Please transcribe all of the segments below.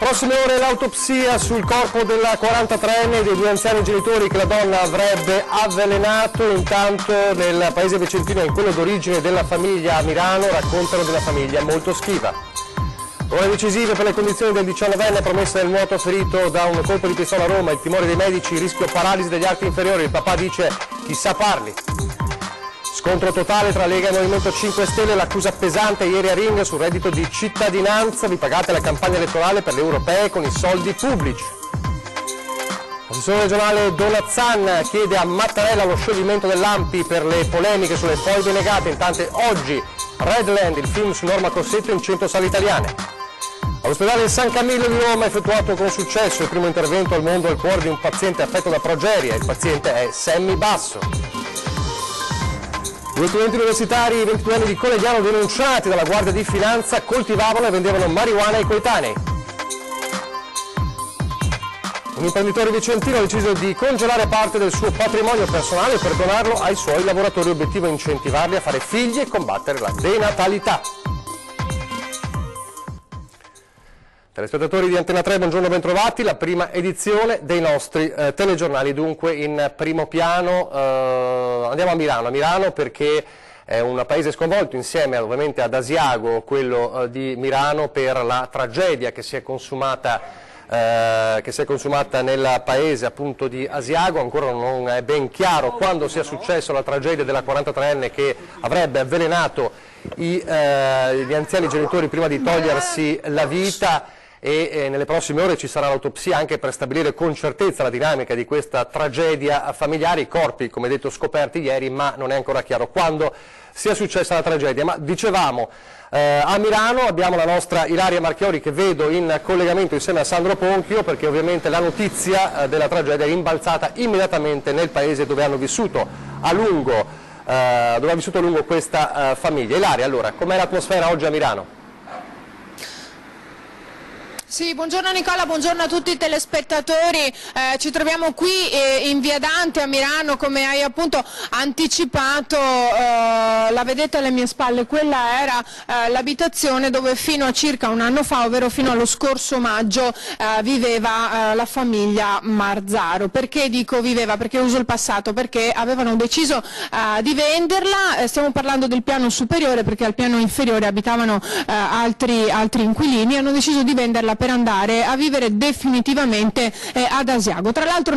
Prossime ore l'autopsia sul corpo della 43enne e dei due anziani genitori che la donna avrebbe avvelenato. Intanto nel paese vicentino e in quello d'origine della famiglia a Mirano raccontano di una famiglia molto schiva. Ore decisive per le condizioni del 19enne promessa del nuoto ferito da un colpo di pistola a Roma, il timore dei medici, rischio paralisi degli arti inferiori, il papà dice chissà parli. Scontro totale tra Lega e Movimento 5 Stelle, l'accusa pesante ieri a Ring sul reddito di cittadinanza, vi pagate la campagna elettorale per le europee con i soldi pubblici. L'assessore regionale Donazzan chiede a Mattarella lo scioglimento dell'ANPI per le polemiche sulle foibe negate, intanto oggi Redland, il film su Norma Cossetto in 100 sale italiane. All'ospedale San Camillo di Roma ha effettuato con successo il primo intervento al mondo al cuore di un paziente affetto da progeria, il paziente è semibasso. Due studenti universitari 22 anni di Conegliano denunciati dalla Guardia di Finanza coltivavano e vendevano marijuana ai coetanei. Un imprenditore vicentino ha deciso di congelare parte del suo patrimonio personale per donarlo ai suoi lavoratori, obiettivo incentivarli a fare figli e combattere la denatalità. Telespettatori di Antena 3, buongiorno, bentrovati. La prima edizione dei nostri telegiornali, dunque in primo piano andiamo a Milano perché è un paese sconvolto insieme ovviamente ad Asiago, quello di Milano, per la tragedia che si è consumata nel paese appunto di Asiago. Ancora non è ben chiaro quando sia successo la tragedia della 43enne che avrebbe avvelenato gli anziani genitori prima di togliersi la vita. E nelle prossime ore ci sarà l'autopsia anche per stabilire con certezza la dinamica di questa tragedia familiare. I corpi, come detto, scoperti ieri, ma non è ancora chiaro quando sia successa la tragedia. Ma dicevamo, a Milano abbiamo la nostra Ilaria Marchiori che vedo in collegamento insieme a Sandro Ponchio, perché ovviamente la notizia della tragedia è rimbalzata immediatamente nel paese dove hanno vissuto a lungo questa famiglia. Ilaria, allora, com'è l'atmosfera oggi a Milano? Sì, buongiorno Nicola, buongiorno a tutti i telespettatori. Ci troviamo qui in Via Dante a Milano, come hai appunto anticipato, la vedete alle mie spalle, quella era l'abitazione dove fino a circa un anno fa, ovvero fino allo scorso maggio, viveva la famiglia Marzaro. Perché dico viveva? Perché uso il passato, perché avevano deciso di venderla. Stiamo parlando del piano superiore, perché al piano inferiore abitavano altri inquilini, hanno deciso di venderla per andare a vivere definitivamente ad Asiago. Tra l'altro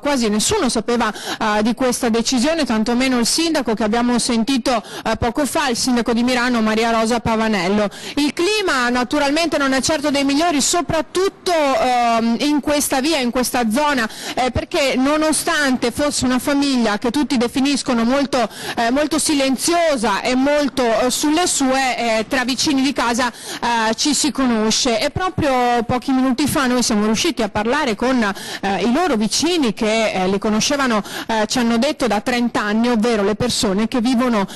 quasi nessuno sapeva di questa decisione, tantomeno il sindaco che abbiamo sentito poco fa, il sindaco di Milano Maria Rosa Pavanello. Il clima naturalmente non è certo dei migliori, soprattutto in questa via, in questa zona, perché nonostante fosse una famiglia che tutti definiscono molto silenziosa e molto sulle sue, tra vicini di casa ci si conosce. E proprio pochi minuti fa noi siamo riusciti a parlare con i loro vicini che li conoscevano, ci hanno detto da 30 anni, ovvero le persone che vivono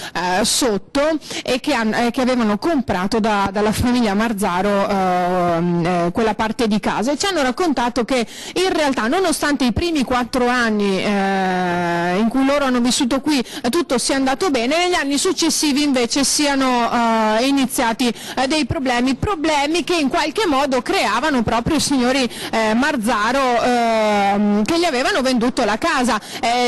sotto e che avevano comprato dalla famiglia Marzaro quella parte di casa, e ci hanno raccontato che in realtà, nonostante i primi 4 anni in cui loro hanno vissuto qui tutto sia andato bene, negli anni successivi invece siano iniziati dei problemi che in qualche modo creavano proprio i signori Marzaro che gli avevano venduto la casa.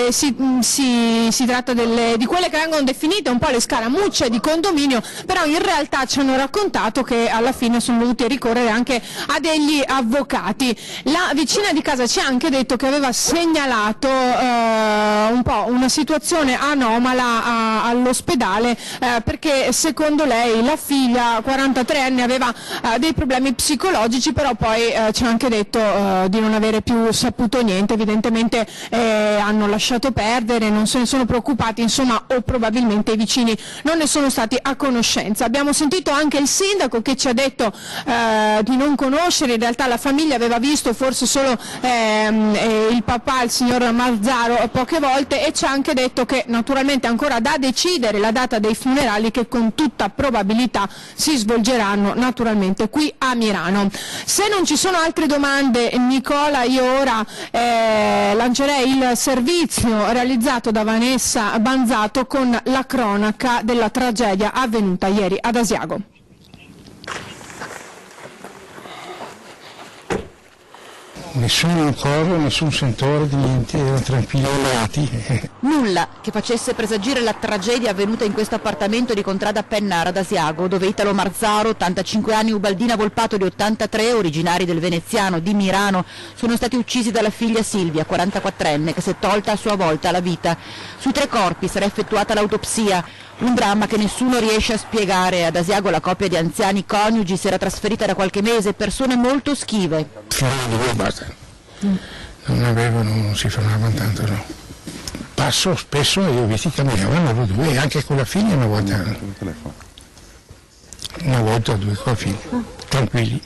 Si tratta di quelle che vengono definite un po' le scaramucce di condominio, però in realtà ci hanno raccontato che alla fine sono dovuti ricorrere anche a degli avvocati. La vicina di casa ci ha anche detto che aveva segnalato un po' una situazione anomala all'ospedale, perché secondo lei la figlia 43enne aveva dei problemi psicologici, però poi ci ha anche detto di non avere più saputo niente. Evidentemente hanno lasciato perdere, non se ne sono preoccupati, insomma, o probabilmente i vicini non ne sono stati a conoscenza. Abbiamo sentito anche il sindaco che ci ha detto di non conoscere, in realtà la famiglia aveva visto forse solo il papà, il signor Marzaro, poche volte, e ci ha anche detto che naturalmente ancora da decidere la data dei funerali, che con tutta probabilità si svolgeranno naturalmente qui a Milano. Se non ci sono altre domande, Nicola, io ora lancerei il servizio realizzato da Vanessa Banzato con la cronaca della tragedia avvenuta ieri ad Asiago. Nessun coro, nessun sentore di niente, erano tranquilli e Nulla che facesse presagire la tragedia avvenuta in questo appartamento di contrada Pennara ad Asiago, dove Italo Marzaro, 85 anni, Ubaldina Volpato di 83, originari del veneziano di Mirano, sono stati uccisi dalla figlia Silvia, 44enne, che si è tolta a sua volta la vita. Sui 3 corpi sarà effettuata l'autopsia, un dramma che nessuno riesce a spiegare. Ad Asiago la coppia di anziani coniugi si era trasferita da qualche mese, persone molto schive. basta. Non si fermavano tanto, no. Passo spesso e ho visto che camminavano loro 2, anche con la figlia una volta o 2 con la figlia, tranquilli.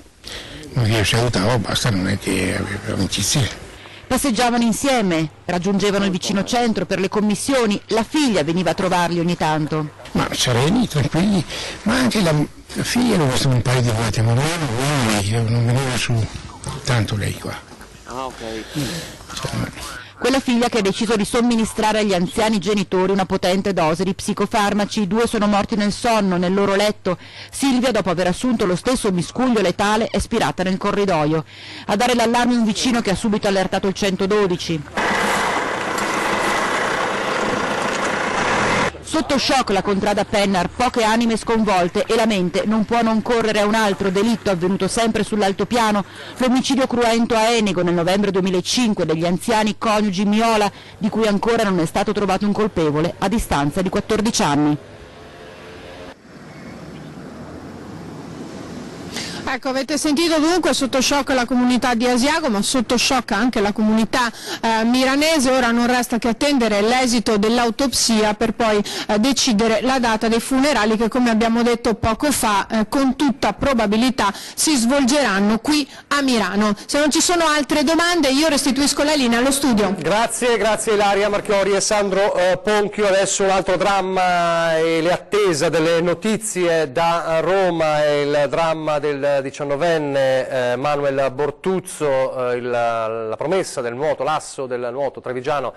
Non io salutavo, basta, non è che aveva amicizie. Passeggiavano insieme, raggiungevano il vicino centro per le commissioni, la figlia veniva a trovarli ogni tanto. Ma sereni, tranquilli, ma anche la figlia l'ho vista un paio di volte, ma non veniva su tanto lei qua. Ah, ok. Quella figlia che ha deciso di somministrare agli anziani genitori una potente dose di psicofarmaci. 2 sono morti nel sonno, nel loro letto. Silvia, dopo aver assunto lo stesso miscuglio letale, è spirata nel corridoio. A dare l'allarme un vicino che ha subito allertato il 112. Sotto shock la contrada Pennar, poche anime sconvolte e la mente non può non correre a un altro delitto avvenuto sempre sull'altopiano, l'omicidio cruento a Enego nel novembre 2005 degli anziani coniugi Miola, di cui ancora non è stato trovato un colpevole a distanza di 14 anni. Ecco, avete sentito dunque sotto shock la comunità di Asiago, ma sotto shock anche la comunità milanese. Ora non resta che attendere l'esito dell'autopsia per poi decidere la data dei funerali che, come abbiamo detto poco fa, con tutta probabilità si svolgeranno qui a Milano. Se non ci sono altre domande io restituisco la linea allo studio. Grazie Ilaria Marchiori e Sandro Ponchio. Adesso un altro dramma e le attese delle notizie da Roma, è il dramma del 19enne Manuel Bortuzzo, la promessa del nuoto, l'asso del nuoto trevigiano,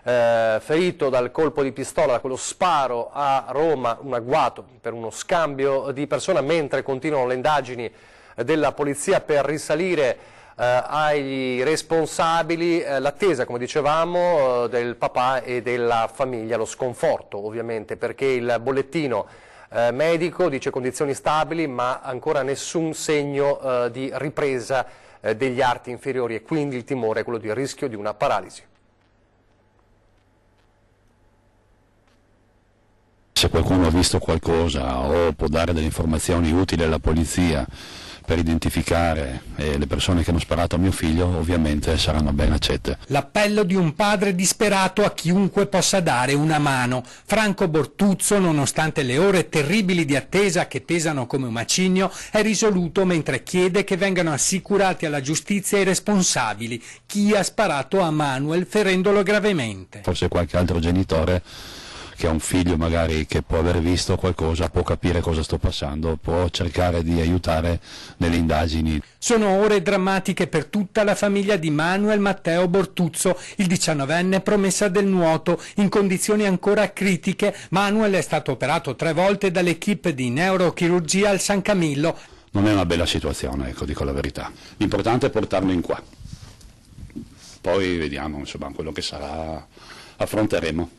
ferito dal colpo di pistola, da quello sparo a Roma, un agguato per uno scambio di persona, mentre continuano le indagini della polizia per risalire ai responsabili. L'attesa, come dicevamo, del papà e della famiglia, lo sconforto ovviamente, perché il bollettino medico dice condizioni stabili, ma ancora nessun segno di ripresa degli arti inferiori, e quindi il timore è quello del rischio di una paralisi. Se qualcuno ha visto qualcosa o può dare delle informazioni utili alla polizia per identificare le persone che hanno sparato a mio figlio, ovviamente saranno ben accette. L'appello di un padre disperato a chiunque possa dare una mano. Franco Bortuzzo, nonostante le ore terribili di attesa che pesano come un macigno, è risoluto mentre chiede che vengano assicurati alla giustizia i responsabili, chi ha sparato a Manuel ferendolo gravemente. Forse qualche altro genitore che ha un figlio magari che può aver visto qualcosa, può capire cosa sto passando, può cercare di aiutare nelle indagini. Sono ore drammatiche per tutta la famiglia di Manuel Matteo Bortuzzo, il 19enne promessa del nuoto. In condizioni ancora critiche, Manuel è stato operato 3 volte dall'equipe di neurochirurgia al San Camillo. Non è una bella situazione, ecco, dico la verità. L'importante è portarlo in qua. Poi vediamo, insomma, quello che sarà. Affronteremo.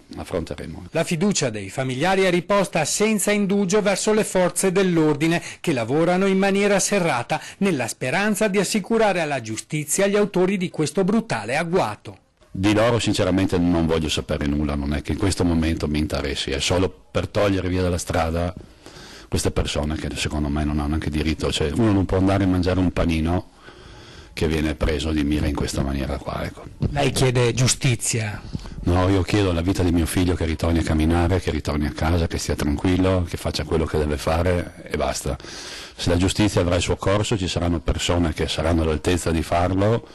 La fiducia dei familiari è riposta senza indugio verso le forze dell'ordine, che lavorano in maniera serrata nella speranza di assicurare alla giustizia gli autori di questo brutale agguato. Di loro sinceramente non voglio sapere nulla, non è che in questo momento mi interessi, è solo per togliere via dalla strada queste persone che secondo me non hanno neanche diritto, cioè uno non può andare a mangiare un panino che viene preso di mira in questa maniera qua, ecco. Lei chiede giustizia? No, io chiedo la vita di mio figlio, che ritorni a camminare, che ritorni a casa, che stia tranquillo, che faccia quello che deve fare e basta. Se la giustizia avrà il suo corso, ci saranno persone che saranno all'altezza di farlo,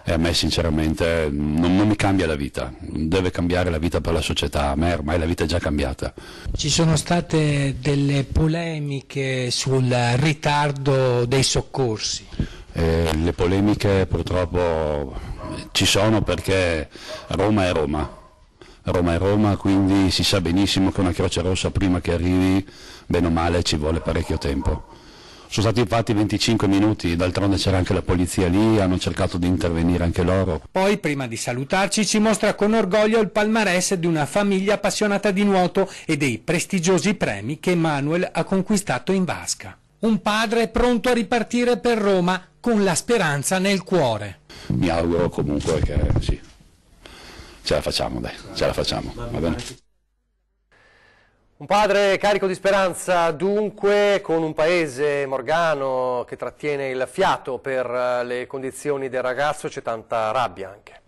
e a me sinceramente non mi cambia la vita, deve cambiare la vita per la società, a me ormai la vita è già cambiata. Ci sono state delle polemiche sul ritardo dei soccorsi? Le polemiche purtroppo ci sono perché Roma è Roma. Roma è Roma, quindi si sa benissimo che una Croce Rossa prima che arrivi, bene o male, ci vuole parecchio tempo. Sono stati fatti 25 minuti, d'altronde c'era anche la polizia lì, hanno cercato di intervenire anche loro. Poi, prima di salutarci, ci mostra con orgoglio il palmarès di una famiglia appassionata di nuoto e dei prestigiosi premi che Manuel ha conquistato in vasca. Un padre pronto a ripartire per Roma con la speranza nel cuore. Mi auguro comunque che sì, ce la facciamo, dai, ce la facciamo, va bene? Un padre carico di speranza dunque, con un paese, Morgano, che trattiene il fiato per le condizioni del ragazzo, c'è tanta rabbia anche.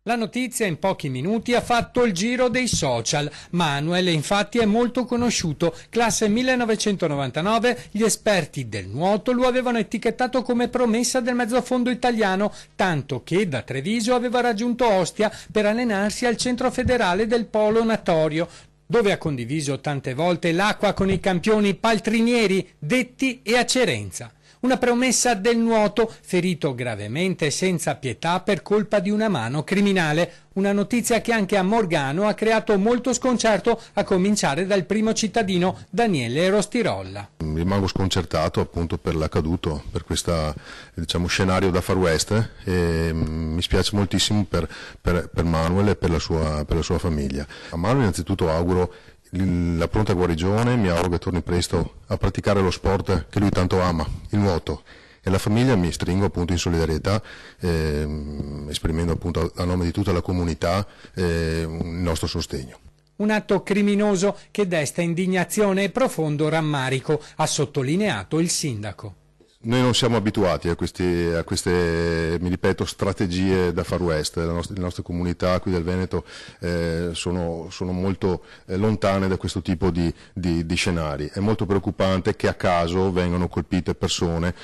La notizia in pochi minuti ha fatto il giro dei social. Manuel infatti è molto conosciuto. Classe 1999, gli esperti del nuoto lo avevano etichettato come promessa del mezzofondo italiano, tanto che da Treviso aveva raggiunto Ostia per allenarsi al centro federale del Polo Natorio, dove ha condiviso tante volte l'acqua con i campioni paltrinieri Detti e Acerenza. Una promessa del nuoto, ferito gravemente e senza pietà per colpa di una mano criminale. Una notizia che anche a Morgano ha creato molto sconcerto, a cominciare dal primo cittadino Daniele Rostirolla. Rimango sconcertato appunto per l'accaduto, per questo scenario da Far West, e mi spiace moltissimo per Manuel e per la sua famiglia. A Manuel innanzitutto auguro la pronta guarigione, mi auguro che torni presto a praticare lo sport che lui tanto ama, il nuoto, e la famiglia mi stringo appunto in solidarietà, esprimendo appunto a nome di tutta la comunità il nostro sostegno. Un atto criminoso che desta indignazione e profondo rammarico, ha sottolineato il sindaco. Noi non siamo abituati a queste, mi ripeto, strategie da Far West. Le nostre comunità qui del Veneto sono molto lontane da questo tipo di scenari. È molto preoccupante che a caso vengano colpite persone,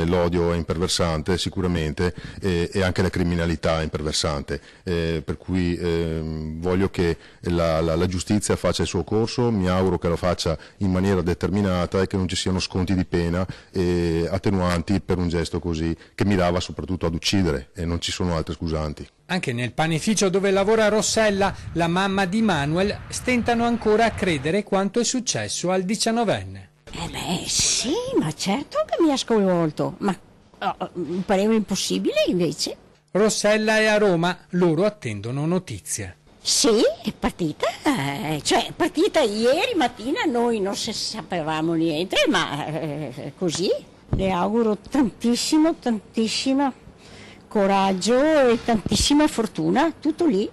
l'odio è imperversante sicuramente, e anche la criminalità è imperversante, per cui voglio che la giustizia faccia il suo corso, mi auguro che lo faccia in maniera determinata e che non ci siano sconti di pena attenuanti per un gesto così, che mirava soprattutto ad uccidere, e non ci sono altre scusanti. Anche nel panificio dove lavora Rossella, la mamma di Manuel, stentano ancora a credere quanto è successo al 19enne. Sì, ma certo che mi ha sconvolto, ma pareva impossibile invece. Rossella è a Roma, loro attendono notizie. Sì, è partita, è partita ieri mattina, noi non sapevamo niente, ma così. Le auguro tantissimo coraggio e tantissima fortuna, tutto lì.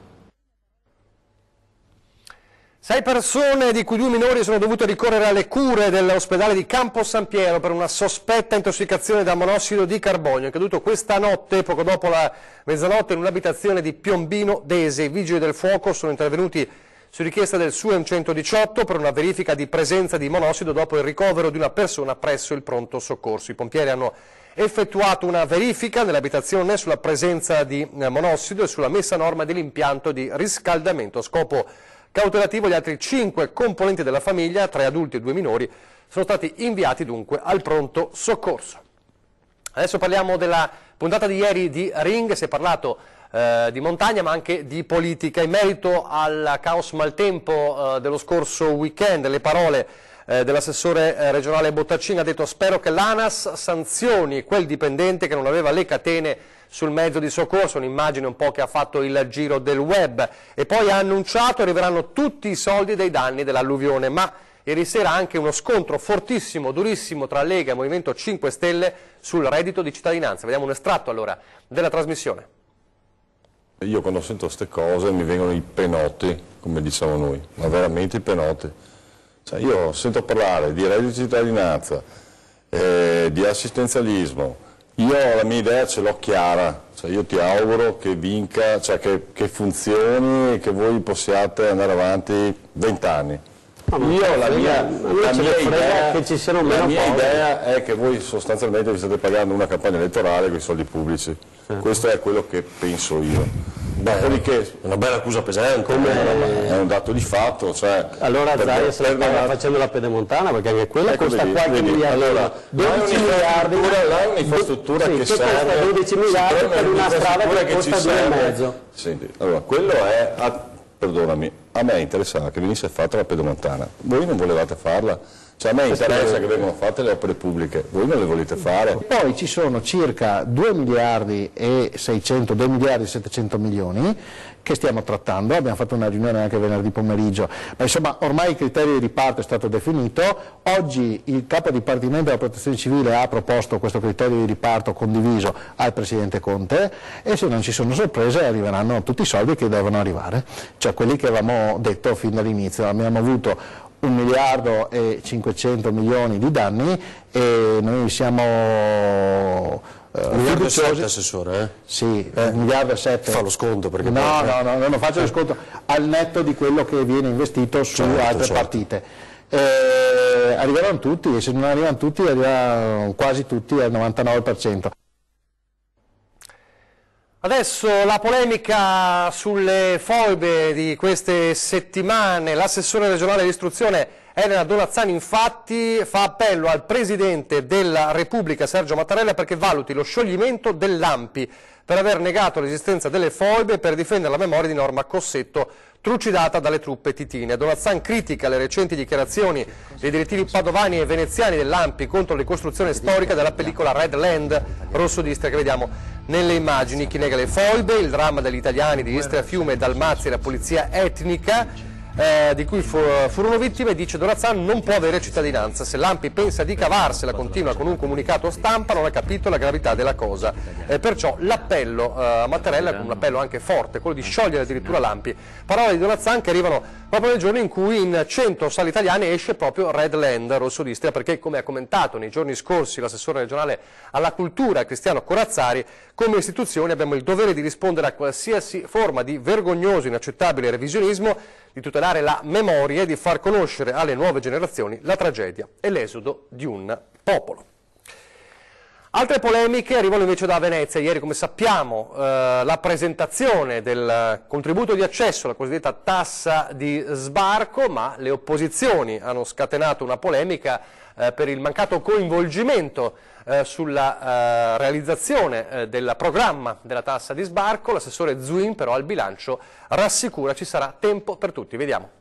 6 persone, di cui 2 minori, sono dovute ricorrere alle cure dell'ospedale di Campo San Piero per una sospetta intossicazione da monossido di carbonio. È caduto questa notte, poco dopo la mezzanotte, in un'abitazione di Piombino Dese. I vigili del fuoco sono intervenuti su richiesta del SUEM 118 per una verifica di presenza di monossido dopo il ricovero di una persona presso il pronto soccorso. I pompieri hanno effettuato una verifica nell'abitazione sulla presenza di monossido e sulla messa a norma dell'impianto di riscaldamento. A scopo cautelativo gli altri 5 componenti della famiglia, 3 adulti e 2 minori, sono stati inviati dunque al pronto soccorso. Adesso parliamo della puntata di ieri di Ring. Si è parlato di montagna ma anche di politica. In merito al caos maltempo dello scorso weekend, le parole dell'assessore regionale Bottaccini: ha detto: spero che l'ANAS sanzioni quel dipendente che non aveva le catene sul mezzo di soccorso, un'immagine un po' che ha fatto il giro del web, e poi ha annunciato arriveranno tutti i soldi dei danni dell'alluvione. Ma ieri sera anche uno scontro fortissimo, durissimo tra Lega e Movimento 5 Stelle sul reddito di cittadinanza. Vediamo un estratto allora della trasmissione. Io quando sento queste cose mi vengono i penotti, come diciamo noi, ma veramente i penotti. Cioè, io sento parlare di reddito di cittadinanza, di assistenzialismo, io la mia idea ce l'ho chiara, cioè, io ti auguro che vinca, cioè che funzioni e che voi possiate andare avanti 20 anni. Io la mia idea è che voi sostanzialmente vi state pagando una campagna elettorale con i soldi pubblici. Questo è quello che penso io. Dopodiché, una bella accusa pesante. È un dato di fatto. Cioè, allora Zaia se la paga facendo la pedemontana, perché anche quella costa qualche miliardo. Allora, 12 miliardi. Là è un'infrastruttura che serve. Costa 12 miliardi per una strada che costa 2,5. Senti, allora, quello è, perdonami, a me interessava che venisse fatta la pedemontana. Voi non volevate farla. Cioè, a me interessa che vengano fatte le opere pubbliche, voi non le volete fare. Poi ci sono circa 2 miliardi e 2 miliardi e 700 milioni che stiamo trattando, abbiamo fatto una riunione anche venerdì pomeriggio, ma insomma ormai il criterio di riparto è stato definito, oggi il capo dipartimento della protezione civile ha proposto questo criterio di riparto condiviso al Presidente Conte e se non ci sono sorprese arriveranno tutti i soldi che devono arrivare, cioè quelli che avevamo detto fin dall'inizio. Abbiamo avuto 1 miliardo e 500 milioni di danni e noi siamo fiduciosi, assessore? Sì, 1 miliardo e 7. Fa lo sconto perché no, non faccio lo sconto al netto di quello che viene investito su altre partite. Arriveranno tutti e se non arrivano tutti arrivano quasi tutti al 99%. Adesso la polemica sulle foibe di queste settimane. L'assessore regionale dell'istruzione Elena Donazzani infatti fa appello al Presidente della Repubblica Sergio Mattarella perché valuti lo scioglimento dell'ANPI per aver negato l'esistenza delle foibe e per difendere la memoria di Norma Cossetto trucidata dalle truppe titine. Donazzan critica le recenti dichiarazioni dei direttivi padovani e veneziani dell'ANPI contro la ricostruzione storica della pellicola Red Land rosso di Istria che vediamo nelle immagini. Chi nega le foibe, il dramma degli italiani di Istria, Fiume, Dalmazia e la pulizia etnica di cui furono vittime, dice Donazzan, non può avere cittadinanza. Se l'ANPI pensa di cavarsela, continua con un comunicato stampa, non ha capito la gravità della cosa. Perciò l'appello a Mattarella è un appello anche forte, quello di sciogliere addirittura l'ANPI. Parole di Donazzan che arrivano proprio nel giorno in cui in 100 sale italiane esce proprio Red Land rosso di Istria, perché come ha commentato nei giorni scorsi l'assessore regionale alla cultura Cristiano Corazzari, come istituzioni abbiamo il dovere di rispondere a qualsiasi forma di vergognoso, inaccettabile revisionismo, di tutelare la memoria e di far conoscere alle nuove generazioni la tragedia e l'esodo di un popolo. Altre polemiche arrivano invece da Venezia. Ieri, come sappiamo, la presentazione del contributo di accesso alla cosiddetta tassa di sbarco, ma le opposizioni hanno scatenato una polemica per il mancato coinvolgimento sulla realizzazione del programma della tassa di sbarco. L'assessore Zuin però al bilancio rassicura ci sarà tempo per tutti. Vediamo.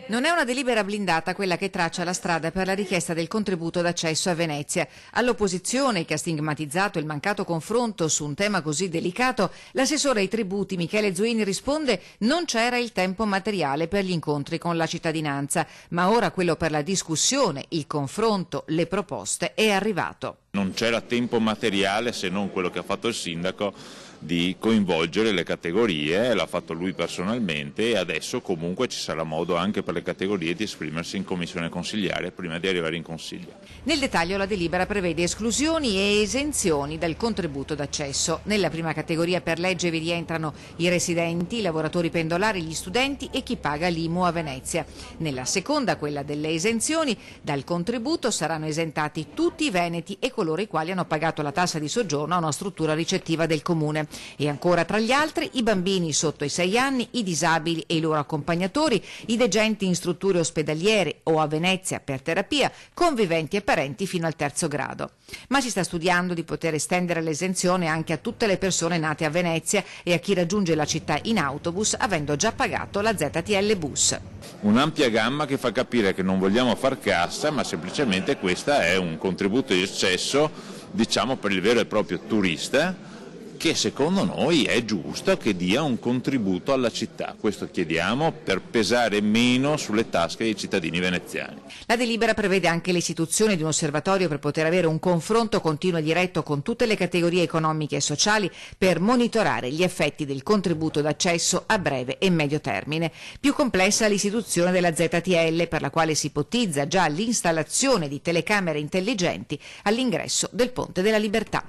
Non è una delibera blindata quella che traccia la strada per la richiesta del contributo d'accesso a Venezia. All'opposizione, che ha stigmatizzato il mancato confronto su un tema così delicato, l'assessore ai tributi Michele Zuini risponde: non c'era il tempo materiale per gli incontri con la cittadinanza, ma ora quello per la discussione, il confronto, le proposte è arrivato. Non c'era tempo materiale se non quello che ha fatto il sindaco di coinvolgere le categorie, l'ha fatto lui personalmente e adesso comunque ci sarà modo anche per le categorie di esprimersi in commissione consigliare prima di arrivare in consiglio. Nel dettaglio la delibera prevede esclusioni e esenzioni dal contributo d'accesso. Nella prima categoria per legge vi rientrano i residenti, i lavoratori pendolari, gli studenti e chi paga l'IMU a Venezia. Nella seconda, quella delle esenzioni, dal contributo saranno esentati tutti i veneti e coloro i quali hanno pagato la tassa di soggiorno a una struttura ricettiva del comune. E ancora tra gli altri i bambini sotto i 6 anni, i disabili e i loro accompagnatori, i degenti in strutture ospedaliere o a Venezia per terapia, conviventi e parenti fino al 3° grado. Ma si sta studiando di poter estendere l'esenzione anche a tutte le persone nate a Venezia e a chi raggiunge la città in autobus avendo già pagato la ZTL bus. Un'ampia gamma che fa capire che non vogliamo far cassa, ma semplicemente questa è un contributo di accesso, diciamo, per il vero e proprio turista, che secondo noi è giusto che dia un contributo alla città. Questo chiediamo per pesare meno sulle tasche dei cittadini veneziani. La delibera prevede anche l'istituzione di un osservatorio per poter avere un confronto continuo e diretto con tutte le categorie economiche e sociali per monitorare gli effetti del contributo d'accesso a breve e medio termine. Più complessa l'istituzione della ZTL, per la quale si ipotizza già l'installazione di telecamere intelligenti all'ingresso del Ponte della Libertà.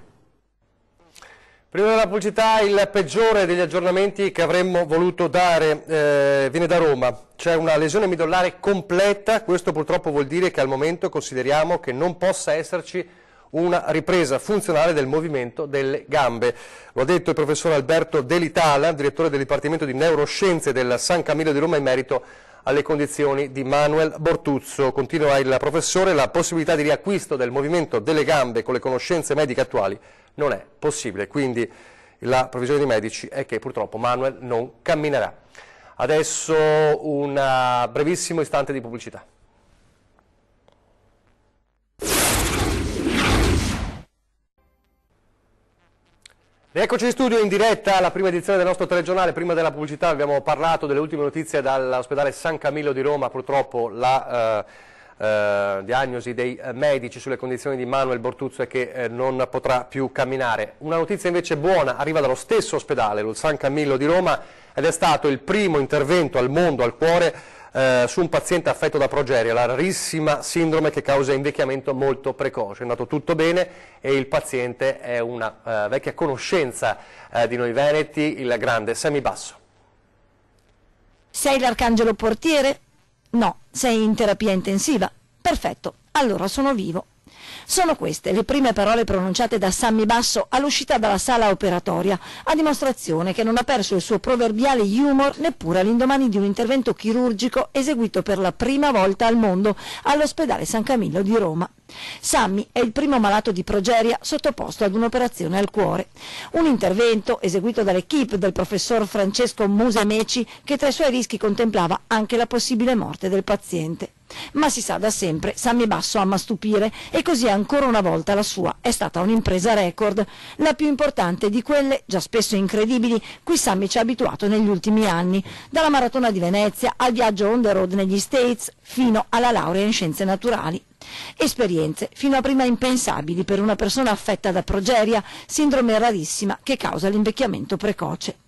Prima della pubblicità, il peggiore degli aggiornamenti che avremmo voluto dare viene da Roma. C'è una lesione midollare completa, questo purtroppo vuol dire che al momento consideriamo che non possa esserci una ripresa funzionale del movimento delle gambe. Lo ha detto il professor Alberto Delitala, direttore del Dipartimento di Neuroscienze del San Camillo di Roma in merito alle condizioni di Manuel Bortuzzo. Continua il professore: la possibilità di riacquisto del movimento delle gambe con le conoscenze mediche attuali non è possibile, quindi la previsione dei medici è che purtroppo Manuel non camminerà. Adesso un brevissimo istante di pubblicità. Eccoci in studio in diretta alla prima edizione del nostro telegiornale. Prima della pubblicità abbiamo parlato delle ultime notizie dall'ospedale San Camillo di Roma. Purtroppo la diagnosi dei medici sulle condizioni di Manuel Bortuzzo è che non potrà più camminare. Una notizia invece buona arriva dallo stesso ospedale, lo San Camillo di Roma, ed è stato il primo intervento al mondo, al cuore, su un paziente affetto da progeria, la rarissima sindrome che causa invecchiamento molto precoce. È andato tutto bene e il paziente è una vecchia conoscenza di noi veneti, il grande Sammy Basso. Sei l'Arcangelo Portiere? No, sei in terapia intensiva? Perfetto, allora sono vivo. Sono queste le prime parole pronunciate da Sammy Basso all'uscita dalla sala operatoria, a dimostrazione che non ha perso il suo proverbiale humor neppure all'indomani di un intervento chirurgico eseguito per la prima volta al mondo all'ospedale San Camillo di Roma. Sammy è il primo malato di progeria sottoposto ad un'operazione al cuore. Un intervento eseguito dall'equipe del professor Francesco Musemeci che tra i suoi rischi contemplava anche la possibile morte del paziente. Ma si sa da sempre, Sammy Basso ama stupire e così ancora una volta la sua è stata un'impresa record, la più importante di quelle, già spesso incredibili, cui Sammy ci ha abituato negli ultimi anni, dalla maratona di Venezia al viaggio on the road negli States fino alla laurea in scienze naturali. Esperienze fino a prima impensabili per una persona affetta da progeria, sindrome rarissima che causa l'invecchiamento precoce.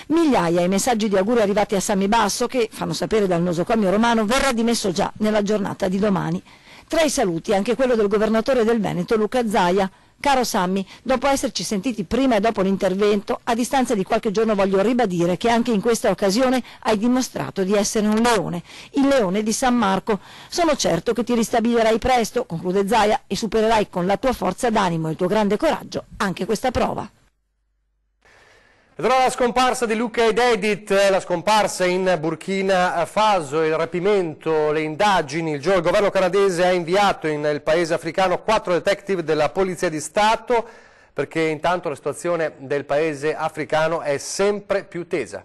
Migliaia i messaggi di auguri arrivati a Sammy Basso che, fanno sapere dal nosocomio romano, verrà dimesso già nella giornata di domani. Tra i saluti anche quello del governatore del Veneto Luca Zaia. Caro Sammy, dopo esserci sentiti prima e dopo l'intervento, a distanza di qualche giorno voglio ribadire che anche in questa occasione hai dimostrato di essere un leone, il leone di San Marco. Sono certo che ti ristabilirai presto, conclude Zaia, e supererai con la tua forza d'animo e il tuo grande coraggio anche questa prova. Ed ora la scomparsa di Luca ed Edith, la scomparsa in Burkina Faso, il rapimento, le indagini. Il governo canadese ha inviato nel paese africano 4 detective della Polizia di Stato perché intanto la situazione del paese africano è sempre più tesa.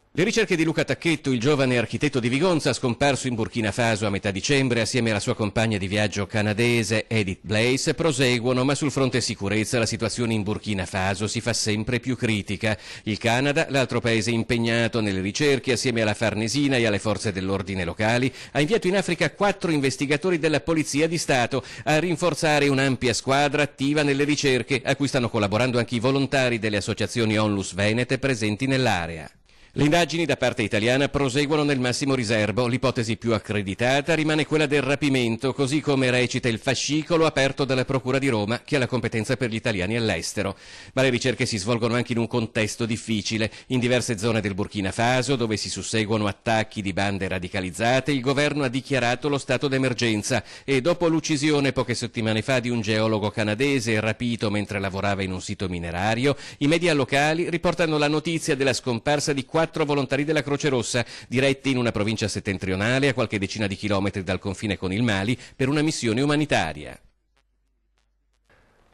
Le ricerche di Luca Tacchetto, il giovane architetto di Vigonza, scomparso in Burkina Faso a metà dicembre assieme alla sua compagna di viaggio canadese Edith Blaise, proseguono, ma sul fronte sicurezza la situazione in Burkina Faso si fa sempre più critica. Il Canada, l'altro paese impegnato nelle ricerche assieme alla Farnesina e alle forze dell'ordine locali, ha inviato in Africa 4 investigatori della Polizia di Stato a rinforzare un'ampia squadra attiva nelle ricerche, a cui stanno collaborando anche i volontari delle associazioni Onlus Venete presenti nell'area. Le indagini da parte italiana proseguono nel massimo riservo. L'ipotesi più accreditata rimane quella del rapimento, così come recita il fascicolo aperto dalla Procura di Roma, che ha la competenza per gli italiani all'estero. Ma le ricerche si svolgono anche in un contesto difficile. In diverse zone del Burkina Faso, dove si susseguono attacchi di bande radicalizzate, il governo ha dichiarato lo stato d'emergenza e dopo l'uccisione poche settimane fa di un geologo canadese rapito mentre lavorava in un sito minerario, i media locali riportano la notizia della scomparsa di 4 volontari della Croce Rossa, diretti in una provincia settentrionale a qualche decina di chilometri dal confine con il Mali per una missione umanitaria.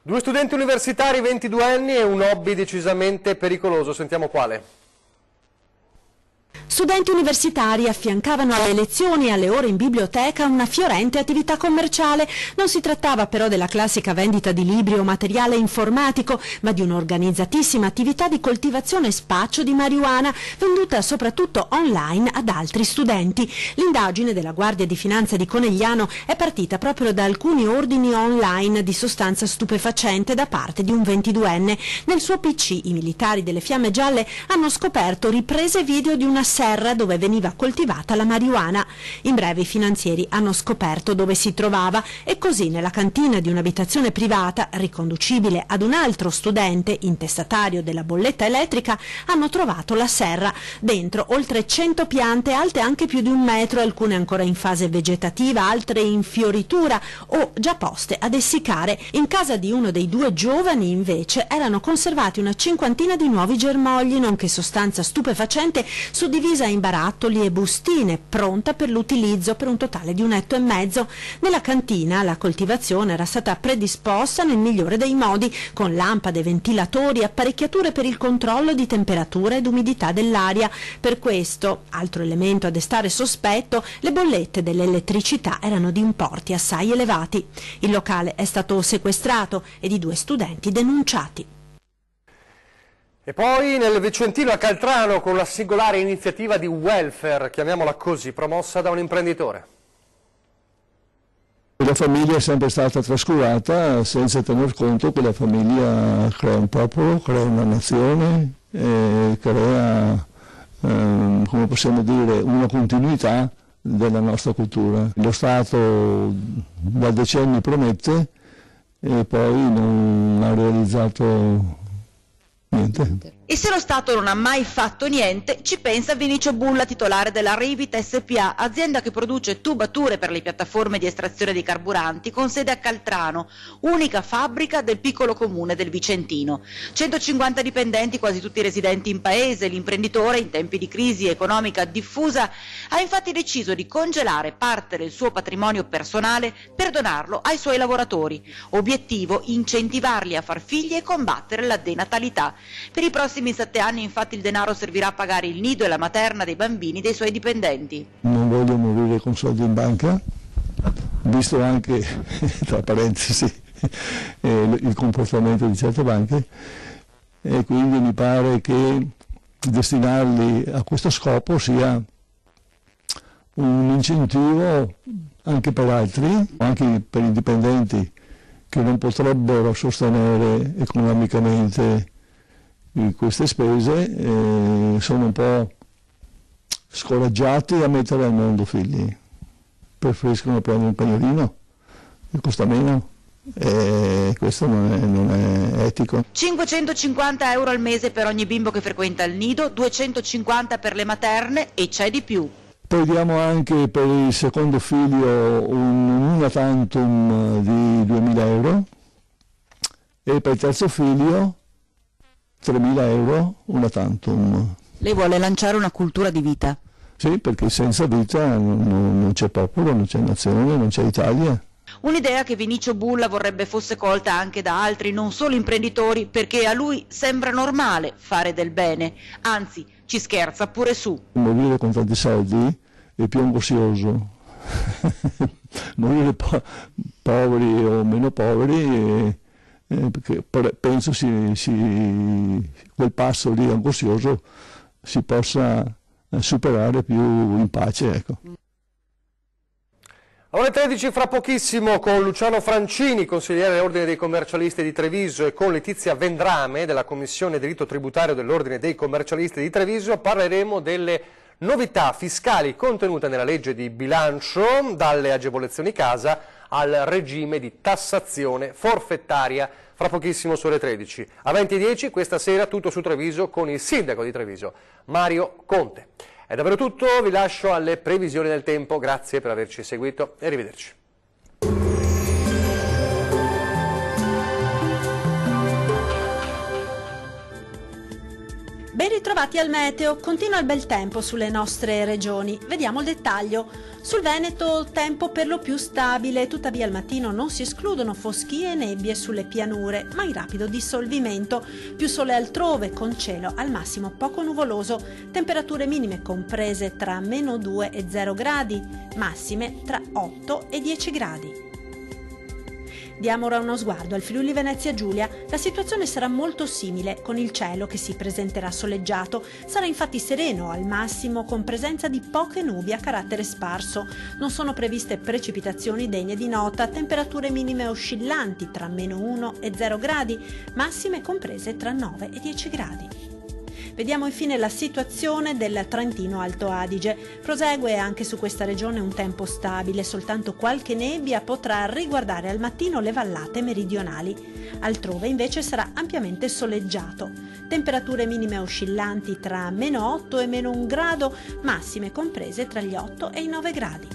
2 studenti universitari 22 anni e un hobby decisamente pericoloso. Sentiamo quale. Studenti universitari affiancavano alle lezioni e alle ore in biblioteca una fiorente attività commerciale. Non si trattava però della classica vendita di libri o materiale informatico, ma di un'organizzatissima attività di coltivazione e spaccio di marijuana, venduta soprattutto online ad altri studenti. L'indagine della Guardia di Finanza di Conegliano è partita proprio da alcuni ordini online di sostanza stupefacente da parte di un 22enne. Nel suo PC i militari delle Fiamme Gialle hanno scoperto riprese video di una serra dove veniva coltivata la marijuana. In breve i finanzieri hanno scoperto dove si trovava e così nella cantina di un'abitazione privata riconducibile ad un altro studente intestatario della bolletta elettrica hanno trovato la serra. Dentro oltre 100 piante alte anche più di 1 metro, alcune ancora in fase vegetativa, altre in fioritura o già poste ad essiccare. In casa di uno dei 2 giovani invece erano conservati una cinquantina di nuovi germogli, nonché sostanza stupefacente suddivisa chiusa in barattoli e bustine, pronta per l'utilizzo per un totale di 1,5 etti. Nella cantina la coltivazione era stata predisposta nel migliore dei modi, con lampade, ventilatori, apparecchiature per il controllo di temperatura ed umidità dell'aria. Per questo, altro elemento a destare sospetto, le bollette dell'elettricità erano di importi assai elevati. Il locale è stato sequestrato ed i 2 studenti denunciati. E poi nel Vicentino a Caltrano con una singolare iniziativa di welfare, chiamiamola così, promossa da un imprenditore. La famiglia è sempre stata trascurata senza tener conto che la famiglia crea un popolo, crea una nazione, crea, come possiamo dire, una continuità della nostra cultura. Lo Stato da decenni promette e poi non ha realizzato niente. E se lo Stato non ha mai fatto niente, ci pensa Vinicio Bulla, titolare della Revit SPA, azienda che produce tubature per le piattaforme di estrazione dei carburanti, con sede a Caltrano, unica fabbrica del piccolo comune del Vicentino. 150 dipendenti, quasi tutti residenti in paese. L'imprenditore, in tempi di crisi economica diffusa, ha infatti deciso di congelare parte del suo patrimonio personale per donarlo ai suoi lavoratori. Obiettivo: incentivarli a far figli e combattere la denatalità. Per i prossimi 7 anni infatti il denaro servirà a pagare il nido e la materna dei bambini dei suoi dipendenti. Non voglio morire con soldi in banca, visto anche, tra parentesi, il comportamento di certe banche, e quindi mi pare che destinarli a questo scopo sia un incentivo anche per altri, anche per i dipendenti che non potrebbero sostenere economicamente queste spese, sono un po' scoraggiati a mettere al mondo figli, preferiscono prendere un cagnolino che costa meno, e questo non è etico. 550 euro al mese per ogni bimbo che frequenta il nido, 250 per le materne e c'è di più. Poi diamo anche per il secondo figlio un una tantum di 2.000 euro e per il terzo figlio 3.000 euro una tantum. Lei vuole lanciare una cultura di vita? Sì, perché senza vita non c'è popolo, non c'è nazione, non c'è Italia. Un'idea che Vinicio Bulla vorrebbe fosse colta anche da altri, non solo imprenditori, perché a lui sembra normale fare del bene, anzi ci scherza pure su. Morire con tanti soldi è più angoscioso. Morire poveri o meno poveri perché penso quel passo lì angoscioso si possa superare più in pace, ecco. Ore 13 fra pochissimo con Luciano Francini, consigliere dell'Ordine dei Commercialisti di Treviso, e con Letizia Vendrame della Commissione Diritto Tributario dell'Ordine dei Commercialisti di Treviso parleremo delle novità fiscali contenute nella legge di bilancio, dalle agevolazioni casa al regime di tassazione forfettaria. Fra pochissimo su Ore 13. A 20:10 questa sera tutto su Treviso con il sindaco di Treviso, Mario Conte. È davvero tutto, vi lascio alle previsioni del tempo, grazie per averci seguito e arrivederci. Ben ritrovati al meteo, continua il bel tempo sulle nostre regioni. Vediamo il dettaglio. Sul Veneto tempo per lo più stabile, tuttavia al mattino non si escludono foschie e nebbie sulle pianure, ma in rapido dissolvimento. Più sole altrove, con cielo al massimo poco nuvoloso, temperature minime comprese tra -2 e 0 gradi, massime tra 8 e 10 gradi. Diamo ora uno sguardo al Friuli Venezia Giulia. La situazione sarà molto simile, con il cielo che si presenterà soleggiato. Sarà infatti sereno al massimo, con presenza di poche nubi a carattere sparso. Non sono previste precipitazioni degne di nota, temperature minime oscillanti tra -1 e 0 gradi, massime comprese tra 9 e 10 gradi. Vediamo infine la situazione del Trentino Alto Adige. Prosegue anche su questa regione un tempo stabile, soltanto qualche nebbia potrà riguardare al mattino le vallate meridionali. Altrove invece sarà ampiamente soleggiato. Temperature minime oscillanti tra -8 e -1 grado, massime comprese tra gli 8 e i 9 gradi.